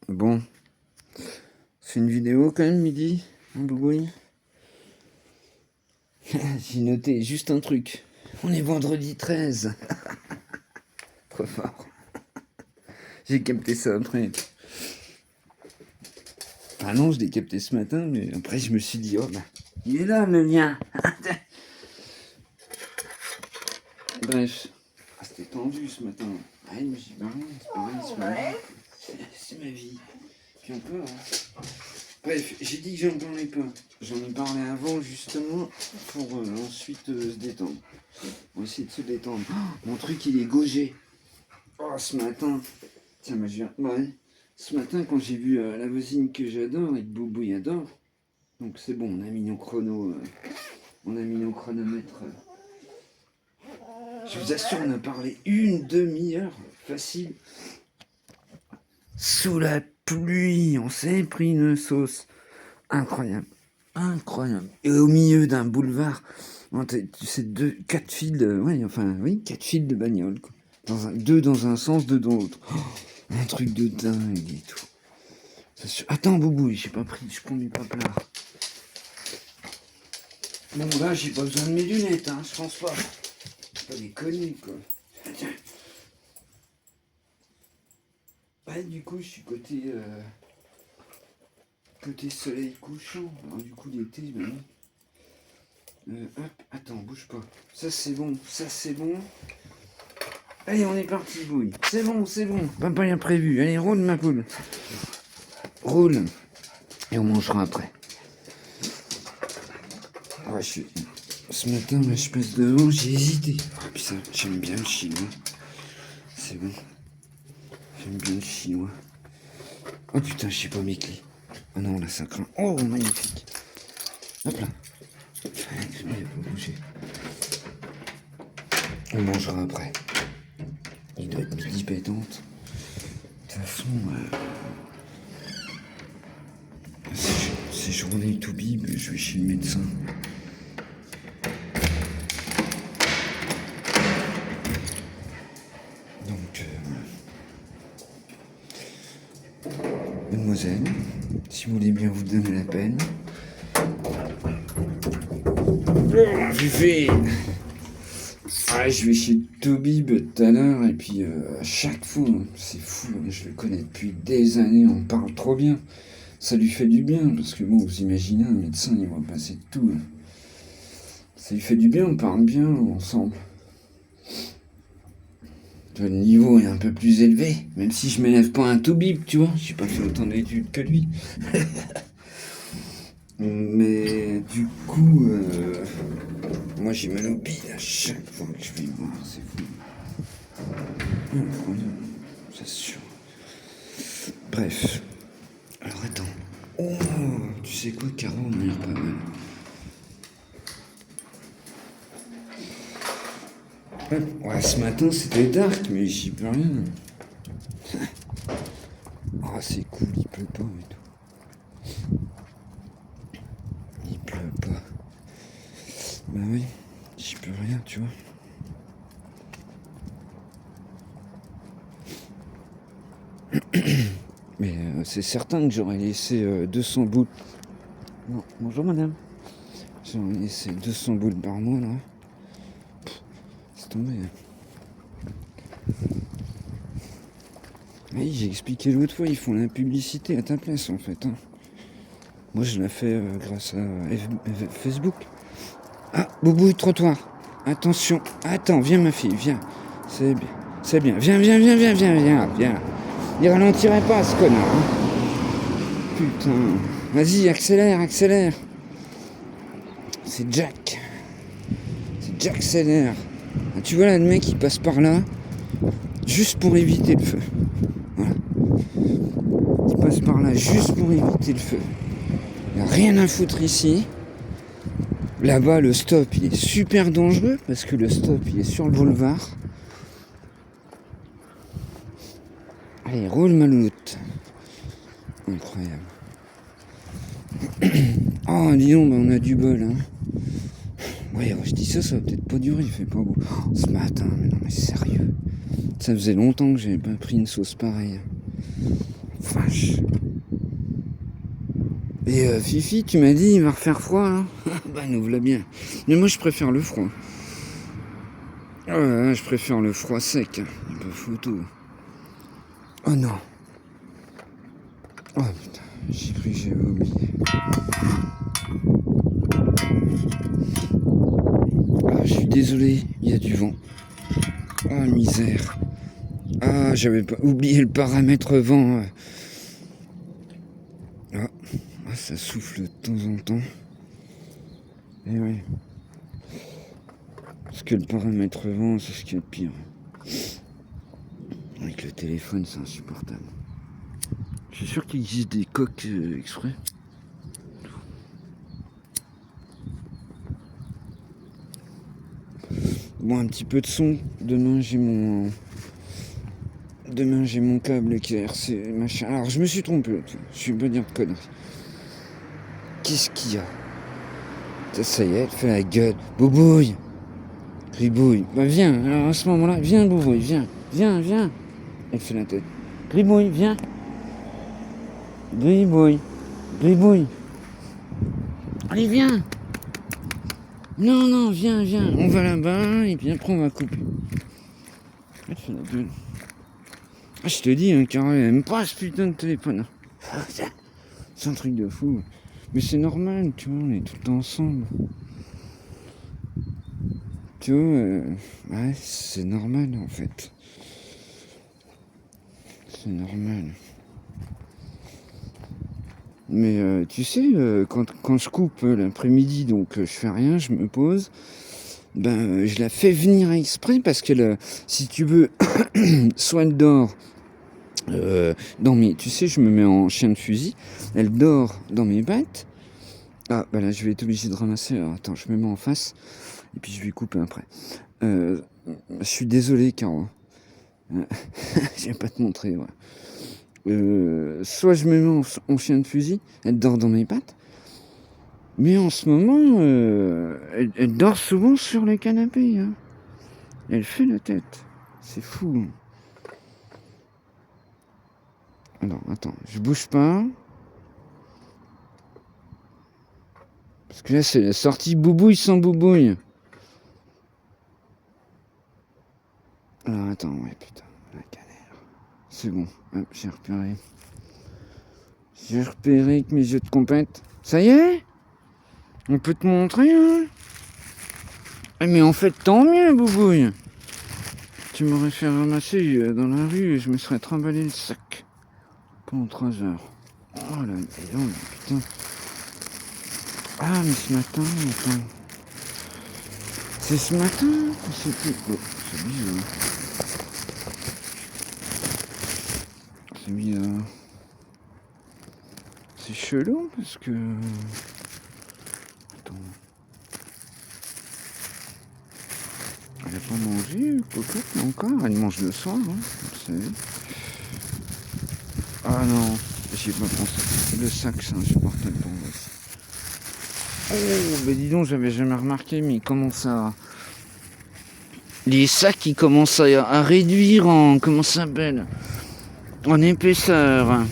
Bon, c'est une vidéo quand même, midi, un boubouille. J'ai noté juste un truc. On est vendredi 13. Trop fort. J'ai capté ça après. Ah non, je l'ai capté ce matin, mais après je me suis dit, oh bah, il est là le lien. Bref. Ah, c'était tendu ce matin. Ah, mais j'ai pas rien, c'est pas rien, c'est ma vie. C'est ma vie. Puis encore, hein. Bref, j'ai dit que j'en parlais pas. J'en ai parlé avant, justement, pour ensuite se détendre. On va essayer de se détendre. Oh, mon truc, il est gaugé. Oh, ce matin. Tiens, moi, je viens. Ouais. Ce matin, quand j'ai vu la voisine que j'adore et que Boubouille adore, donc c'est bon, on a mis nos chronos. On a mis nos chronomètres. Je vous assure, on a parlé une demi-heure facile. Sous la pluie, on s'est pris une sauce. Incroyable. Incroyable. Et au milieu d'un boulevard, c'est quatre fils quatre fils de bagnole. Deux dans un sens, deux dans l'autre. Oh, un truc de dingue et tout. Attends, Boubou, j'ai pas pris, je prends mes paplard. Bon, là, j'ai pas besoin de mes lunettes, hein, je pense pas. Pas déconner, quoi. Tiens. Ouais, du coup, je suis côté soleil couchant. Alors, du coup, l'été, hop, attends, bouge pas. Ça, c'est bon, ça, c'est bon. Allez, on est parti, Bouille. C'est bon, c'est bon. Pas rien prévu. Allez, roule, ma poule. Roule. Et on mangera après. Ouais, ce matin, là, je passe devant, j'ai hésité. Oh, putain, j'aime bien le chinois. C'est bon. J'aime bien le chinois. Oh putain, je sais pas mes clés. Oh non, là, ça craint. Oh, magnifique. Hop là. Il faut bouger. On mangera après. Il doit être midi pétante. De toute façon, c'est journée tout bib, je vais chez le médecin. Donc, mademoiselle, si vous voulez bien vous donner la peine. J'ai fait. Ah, je vais chez Toubib tout à l'heure, et puis à chaque fois, c'est fou, je le connais depuis des années, on parle trop bien. Ça lui fait du bien, parce que bon, vous imaginez, un médecin, il va passer de tout. Ça lui fait du bien, on parle bien ensemble. Le niveau est un peu plus élevé, même si je m'élève pas un Toubib, tu vois, j'ai pas fait autant d'études que lui. Mais du coup, moi j'ai mal au bide à chaque fois que je vais voir, c'est fou. C'est sûr. Bref. Alors attends. Oh, tu sais quoi, Caro, on a l'air pas mal. Ouais, ce matin c'était dark, mais j'y peux rien. Ah, c'est cool, il pleut pas et tout. Il pleut pas. Bah oui, j'y peux rien, tu vois. Mais c'est certain que j'aurais laissé 200 boules. Non, bonjour madame. J'aurais laissé 200 boules par mois là. C'est tombé. Oui, j'ai expliqué l'autre fois, ils font la publicité à ta place en fait. Hein. Moi je la fais grâce à Facebook. Ah, Boubou, trottoir. Attention. Attends, viens ma fille, viens. C'est bien. C'est bien. Viens. Il ralentirait pas ce connard. Hein. Putain. Vas-y, accélère. C'est Jack. Accélère. Ah, tu vois là, le mec il passe par là, juste pour éviter le feu. Voilà. Il passe par là juste pour éviter le feu. Il n'y a rien à foutre ici. Là-bas, le stop, il est super dangereux parce que le stop, il est sur le boulevard. Allez, roule ma louloute. Incroyable. Oh, dis donc, on a du bol, hein. Ouais, je dis ça va peut-être pas durer, il fait pas beau. Oh, ce matin, mais non, mais sérieux. Ça faisait longtemps que j'avais pas pris une sauce pareille. Enfin, vache. Et Fifi, tu m'as dit, il va refaire froid, là. Bah, nous voilà bien. Mais moi, je préfère le froid. Ouais, je préfère le froid sec. Il n'y a pas photo. Oh non. Oh putain, j'ai cru que j'avais oublié. Ah, je suis désolé, il y a du vent. Ah, misère. Ah, j'avais pas oublié le paramètre vent. Ah, ça souffle de temps en temps. Et ouais. Parce que le paramètre vent, c'est ce qu'il y a de pire. Avec le téléphone, c'est insupportable. Je suis sûr qu'il existe des coques exprès. Bon, un petit peu de son. Demain, j'ai mon câble qui est RC machin. Alors, je me suis trompé. Je vais pas dire de conneries. Qu'est-ce qu'il y a? Ça y est, elle fait la gueule. Boubouille. Gribouille. Bah, viens. Alors, à ce moment-là, viens, Boubouille, viens. Viens. Elle fait la tête. Gribouille, viens. Gribouille. Allez, viens. Non, viens. On va là-bas et puis après on va couper. Elle fait la gueule. Ah, je te dis, hein, Carole, elle aime pas ce putain de téléphone. C'est un truc de fou. Mais c'est normal, tu vois, on est tout le temps ensemble. Tu vois, ouais, c'est normal en fait. C'est normal. Mais tu sais, quand je coupe l'après-midi, donc je fais rien, je me pose, je la fais venir exprès parce que si tu veux, soit elle dort dans mes... Tu sais, je me mets en chien de fusil, elle dort dans mes pattes. Ah, bah là, je vais être obligé de ramasser. Alors, attends, je me mets en face et puis je vais couper après. Je suis désolé, Caro. Je vais pas te montrer, ouais. Soit je me mets en chien de fusil, elle dort dans mes pattes, mais en ce moment, elle dort souvent sur les canapés. Hein. Elle fait la tête. C'est fou. Alors, attends, je bouge pas. Parce que là, c'est la sortie boubouille sans boubouille. Alors, attends, ouais, putain, la galère. C'est bon, hop, j'ai repéré. J'ai repéré avec mes yeux de compète. Ça y est? On peut te montrer, hein? Mais en fait, tant mieux, boubouille. Tu m'aurais fait ramasser dans la rue et je me serais trimballé le sac pendant 3 heures. Oh là, putain. Ah, mais ce matin, attends. C'est ce matin? C'est plus... Oh, c'est bizarre. C'est bizarre. C'est chelou parce que... Attends. Elle a pas mangé, cocotte, encore. Elle mange le soir, hein, vous savez. Ah non, j'y ai pas pensé. Le sac, c'est insupportable pour moi aussi. Oh, bah dis donc, j'avais jamais remarqué, mais il commence à... Les sacs, ils commencent à réduire en... Comment ça s'appelle? En épaisseur.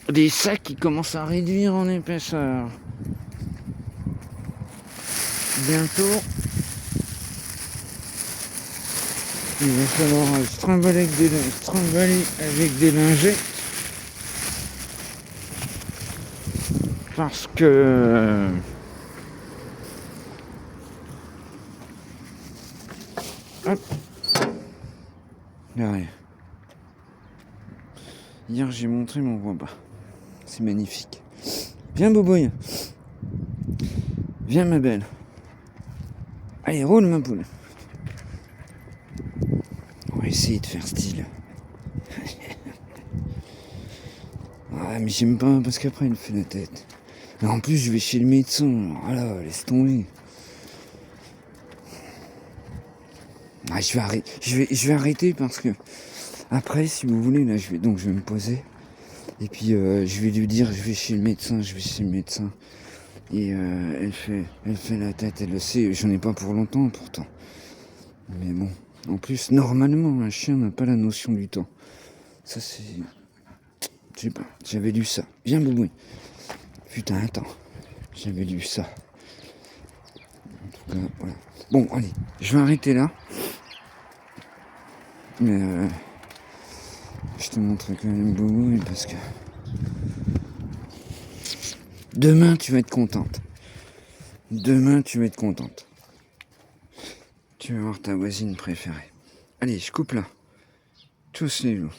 Les sacs, qui commencent à réduire en épaisseur. Bientôt, il va falloir se trimballer avec des lingettes. Parce que... Hop. Là, hier, j'ai montré mon voix bas. C'est magnifique. Viens, Boboï. Viens, ma belle. Allez, roule, ma poule. On va essayer de faire style. Ah, mais j'aime pas parce qu'après, elle fait la tête. Et en plus, je vais chez le médecin. Voilà, laisse tomber. Ah, je vais arrêter parce que après, si vous voulez, là, je vais me poser. Et puis, je vais lui dire, je vais chez le médecin. Et elle fait la tête, elle le sait. J'en ai pas pour longtemps, pourtant. Mais bon, en plus, normalement, un chien n'a pas la notion du temps. Ça c'est... Je sais pas, j'avais lu ça. Viens Boubou. Putain, attends. J'avais lu ça. En tout cas, voilà. Bon, allez, je vais arrêter là. Mais je te montre quand même Boubou parce que... Demain, tu vas être contente. Demain, tu vas être contente. Tu vas voir ta voisine préférée. Allez, je coupe là. Tous les loups.